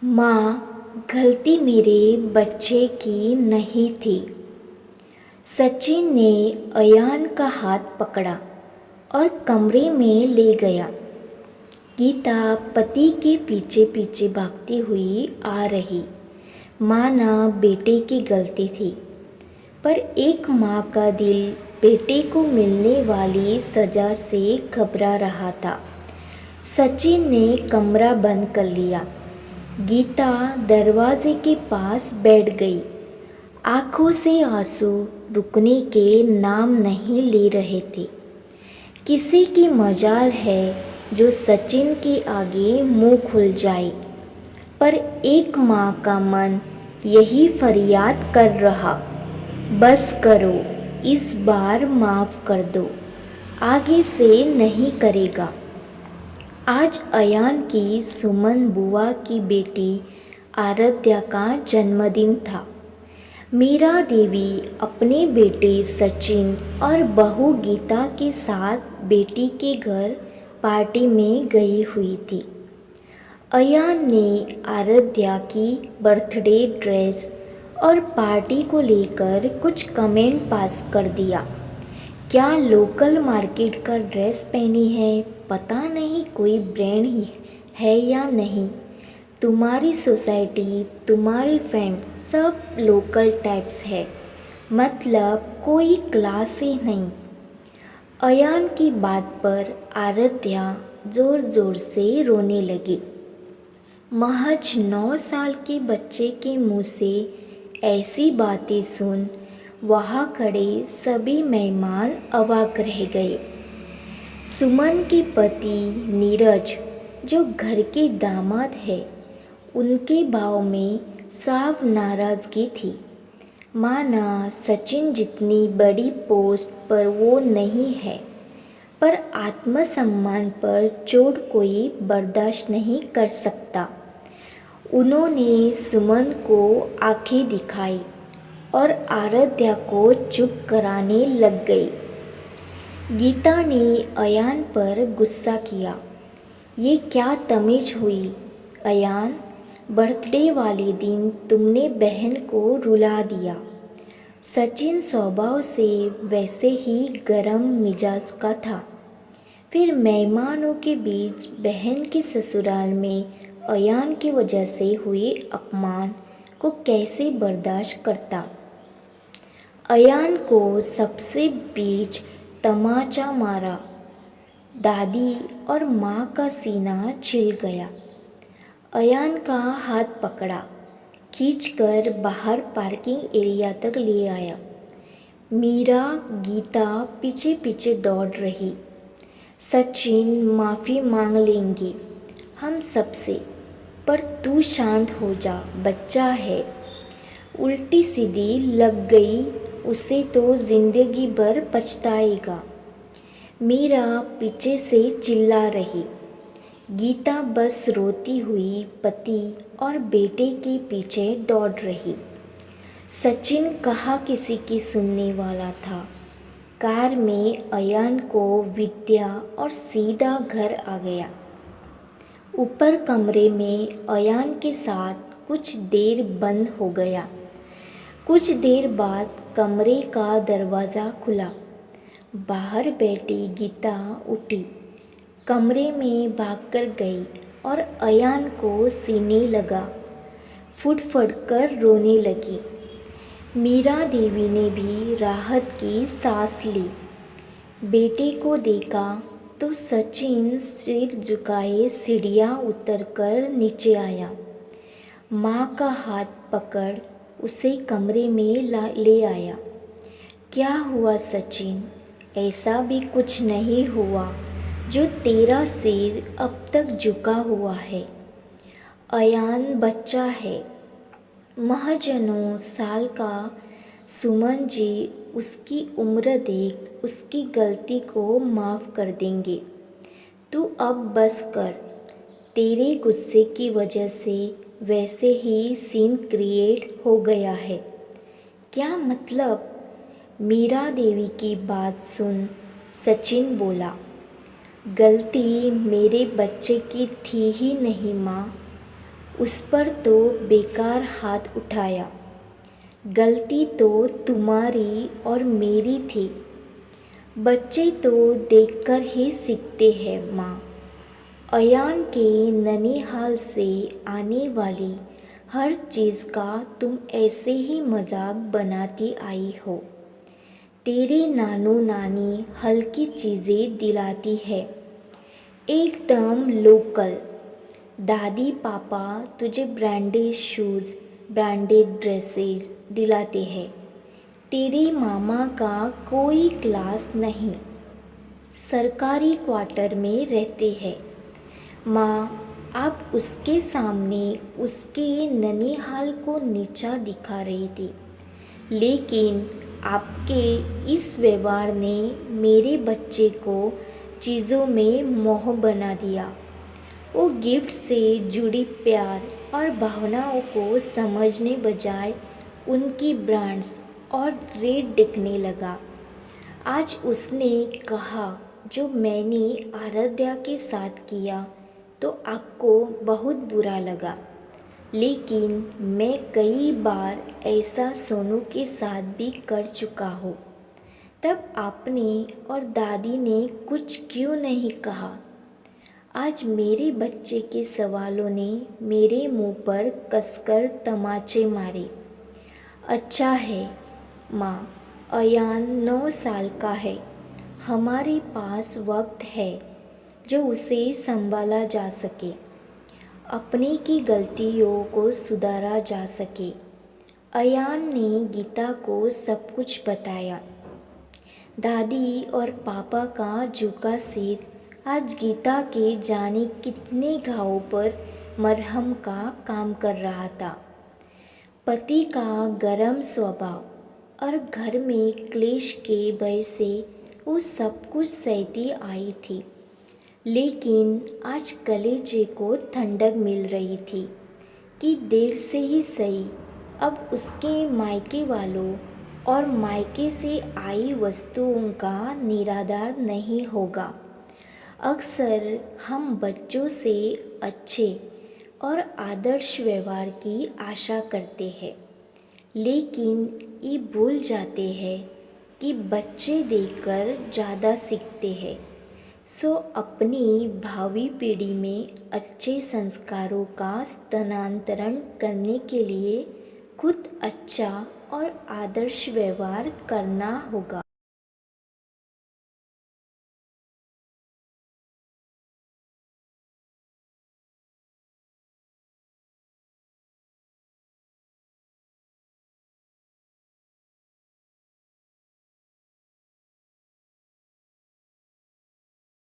माँ, गलती मेरे बच्चे की नहीं थी। सचिन ने अयान का हाथ पकड़ा और कमरे में ले गया। गीता पति के पीछे पीछे भागती हुई आ रही, माना बेटे की गलती थी। पर एक माँ का दिल बेटे को मिलने वाली सजा से घबरा रहा था। सचिन ने कमरा बंद कर लिया। गीता दरवाजे के पास बैठ गई। आंखों से आंसू रुकने के नाम नहीं ले रहे थे। किसी की मजाल है जो सचिन के आगे मुंह खुल जाए, पर एक माँ का मन यही फरियाद कर रहा, बस करो, इस बार माफ़ कर दो, आगे से नहीं करेगा। आज अयान की सुमन बुआ की बेटी आराध्या का जन्मदिन था। मीरा देवी अपने बेटे सचिन और बहू गीता के साथ बेटी के घर पार्टी में गई हुई थी। अयान ने आराध्या की बर्थडे ड्रेस और पार्टी को लेकर कुछ कमेंट पास कर दिया। क्या लोकल मार्केट का ड्रेस पहनी है, पता नहीं कोई ब्रांड ही है या नहीं। तुम्हारी सोसाइटी, तुम्हारे फ्रेंड सब लोकल टाइप्स है, मतलब कोई क्लास ही नहीं। अयान की बात पर आराध्या ज़ोर ज़ोर से रोने लगी। महज 9 साल के बच्चे के मुंह से ऐसी बातें सुन वहाँ खड़े सभी मेहमान अवाक रह गए। सुमन के पति नीरज, जो घर के दामाद है, उनके भाव में साफ नाराज़गी थी। माना सचिन जितनी बड़ी पोस्ट पर वो नहीं है, पर आत्मसम्मान पर चोट कोई बर्दाश्त नहीं कर सकता। उन्होंने सुमन को आंखें दिखाई और आराध्या को चुप कराने लग गई। गीता ने अयान पर गुस्सा किया। ये क्या तमीज़ हुई अयान, बर्थडे वाले दिन तुमने बहन को रुला दिया। सचिन स्वभाव से वैसे ही गरम मिजाज का था, फिर मेहमानों के बीच बहन के ससुराल में अयान की वजह से हुए अपमान को कैसे बर्दाश्त करता। अयान को सबसे बीच तमाचा मारा। दादी और माँ का सीना छिल गया। अयान का हाथ पकड़ा, खींचकर बाहर पार्किंग एरिया तक ले आया। मीरा, गीता पीछे पीछे दौड़ रही। सचिन माफ़ी मांग लेंगे हम सबसे, पर तू शांत हो जा, बच्चा है। उल्टी सीधी लग गई उसे तो जिंदगी भर पछताएगा। मीरा पीछे से चिल्ला रही। गीता बस रोती हुई पति और बेटे के पीछे दौड़ रही। सचिन कहाँ किसी की सुनने वाला था। कार में अयान को विद्या और सीधा घर आ गया। ऊपर कमरे में अयान के साथ कुछ देर बंद हो गया। कुछ देर बाद कमरे का दरवाज़ा खुला। बाहर बैठी गीता उठी, कमरे में भागकर गई और अयान को सीने लगा, फुट कर रोने लगी। मीरा देवी ने भी राहत की सांस ली। बेटे को देखा तो सचिन सिर झुकाए सीढ़ियाँ उतरकर नीचे आया। माँ का हाथ पकड़ उसे कमरे में ले आया। क्या हुआ सचिन? ऐसा भी कुछ नहीं हुआ जो तेरा सिर अब तक झुका हुआ है। अयान बच्चा है, महज 9 साल का। सुमन जी उसकी उम्र देख उसकी गलती को माफ़ कर देंगे। तू अब बस कर। तेरे गुस्से की वजह से वैसे ही सीन क्रिएट हो गया है। क्या मतलब? मीरा देवी की बात सुन सचिन बोला, गलती मेरे बच्चे की थी ही नहीं माँ। उस पर तो बेकार हाथ उठाया। गलती तो तुम्हारी और मेरी थी। बच्चे तो देखकर ही सीखते हैं माँ। अयान के ननिहाल से आने वाली हर चीज़ का तुम ऐसे ही मजाक बनाती आई हो। तेरे नानू नानी हल्की चीज़ें दिलाती है, एकदम लोकल। दादी पापा तुझे ब्रांडेड शूज़, ब्रांडेड ड्रेसेस दिलाते हैं। तेरे मामा का कोई क्लास नहीं, सरकारी क्वार्टर में रहते हैं। माँ, आप उसके सामने उसके ननिहाल को नीचा दिखा रही थी, लेकिन आपके इस व्यवहार ने मेरे बच्चे को चीज़ों में मोह बना दिया। वो गिफ्ट से जुड़ी प्यार और भावनाओं को समझने बजाय उनकी ब्रांड्स और रेट देखने लगा। आज उसने कहा जो मैंने आराध्या के साथ किया तो आपको बहुत बुरा लगा, लेकिन मैं कई बार ऐसा सोनू के साथ भी कर चुका हूँ। तब आपने और दादी ने कुछ क्यों नहीं कहा? आज मेरे बच्चे के सवालों ने मेरे मुंह पर कसकर तमाचे मारे। अच्छा है माँ, अयान 9 साल का है। हमारे पास वक्त है जो उसे संभाला जा सके, अपने की गलतियों को सुधारा जा सके। अयान ने गीता को सब कुछ बताया। दादी और पापा का झुका सिर आज गीता के जाने कितने घावों पर मरहम का काम कर रहा था। पति का गरम स्वभाव और घर में क्लेश के भय से वो सब कुछ सहती आई थी, लेकिन आज कलेजे को ठंडक मिल रही थी कि देर से ही सही अब उसके मायके वालों और मायके से आई वस्तुओं का निरादर नहीं होगा। अक्सर हम बच्चों से अच्छे और आदर्श व्यवहार की आशा करते हैं, लेकिन ये भूल जाते हैं कि बच्चे देखकर ज़्यादा सीखते हैं। सो अपनी भावी पीढ़ी में अच्छे संस्कारों का स्थानांतरण करने के लिए खुद अच्छा और आदर्श व्यवहार करना होगा।